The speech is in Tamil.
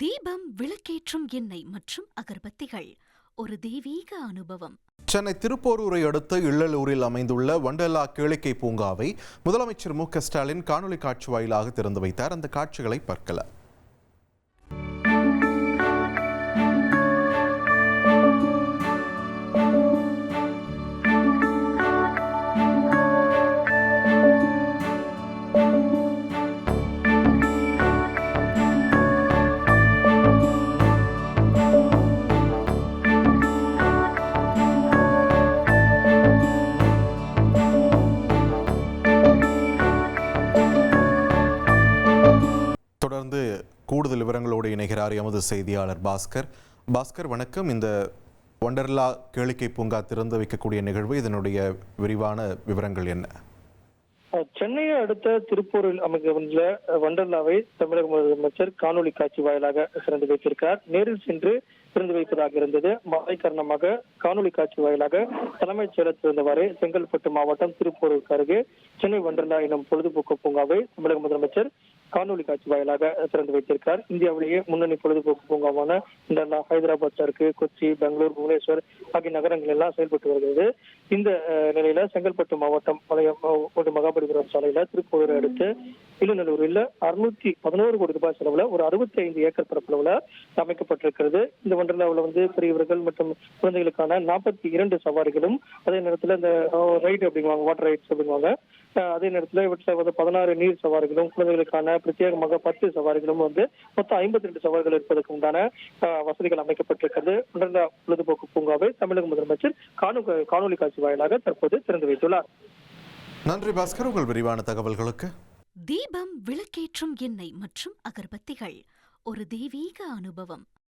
தீபம், விளக்கேற்றும் எண்ணெய் மற்றும் அகர்பத்திகள் ஒரு தெய்வீக அனுபவம். சென்னை திருப்போரூரை அடுத்த இல்லலூரில் அமைந்துள்ள வண்டர்லா கேளிக்கை பூங்காவை முதலமைச்சர் மு.க.ஸ்டாலின் காணொலி காட்சி வாயிலாக திறந்து வைத்தார். அந்த காட்சிகளை பார்க்கலாம். தொடர்ந்து கூடுதல் விவரங்களோடு இணைகிறார் எமது செய்தியாளர் பாஸ்கர். வணக்கம். இந்த வண்டர்லா கேளிக்கை பூங்கா திறந்து வைக்கக்கூடிய நிகழ்வு, இதனுடைய விரிவான விவரங்கள் என்ன? சென்னையை அடுத்த திருப்பூரில் அமைந்துள்ள வண்டர்லாவை தமிழக முதலமைச்சர் காணொலி காட்சி வாயிலாக திறந்து வைத்திருக்கிறார். நேரில் சென்று திறந்து வைப்பதாக இருந்தது. மழை காரணமாக காணொலி காட்சி வாயிலாக தலைமைச் செயலர் திறந்தவாறு செங்கல்பட்டு மாவட்டம் திருப்பூருக்கு அருகே சென்னை வண்டர்லா எனும் பொழுதுபோக்கு பூங்காவை தமிழக முதலமைச்சர் காணொலி காட்சி வாயிலாக திறந்து வைத்திருக்கிறார். இந்தியாவிலேயே முன்னணி பொழுதுபோக்கு பூங்காவான வண்டர்லா ஹைதராபாத் இருக்கு, கொச்சி, பெங்களூர், புவனேஸ்வர் ஆகிய நகரங்கள் எல்லாம் செயல்பட்டு வருகிறது. இந்த நிலையில செங்கல்பட்டு மாவட்டம் மகாபலிபுரம் சாலையில திருப்பூரை அடுத்து இல்லநல்லூரில் 611 கோடி ரூபாய் செலவுல ஒரு 65 ஏக்கர் பரப்பளவுல அமைக்கப்பட்டிருக்கிறது. இந்த வண்டர்லாவில் பெரியவர்கள் மற்றும் குழந்தைகளுக்கான 42 சவாரிகளும், அதே நேரத்தில் இந்த ரைடு அப்படிங்குவாங்க, வாட்டர் ரைட்ஸ் அப்படிங்குவாங்க. அதே நேரத்தில் இவற்றில் 16 நீர் சவாரிகளும், குழந்தைகளுக்கான பிரத்யேகமாக 10 சவாரிகளும் மொத்தம் 52 சவாரிகள் இருப்பதற்கு உண்டான வசதிகள் அமைக்கப்பட்டிருக்கிறது. வண்டர்லா பொழுதுபோக்கு பூங்காவை தமிழக முதலமைச்சர் காணொலி காட்சி வாயிலாக தற்போது திறந்து வைத்துள்ளார். நன்றி பாஸ்கர், உங்கள் விரிவான தகவல்களுக்கு. தீபம், விளக்கேற்றும் எண்ணெய் மற்றும் அகர்பத்திகள் ஒரு தெய்வீக அனுபவம்.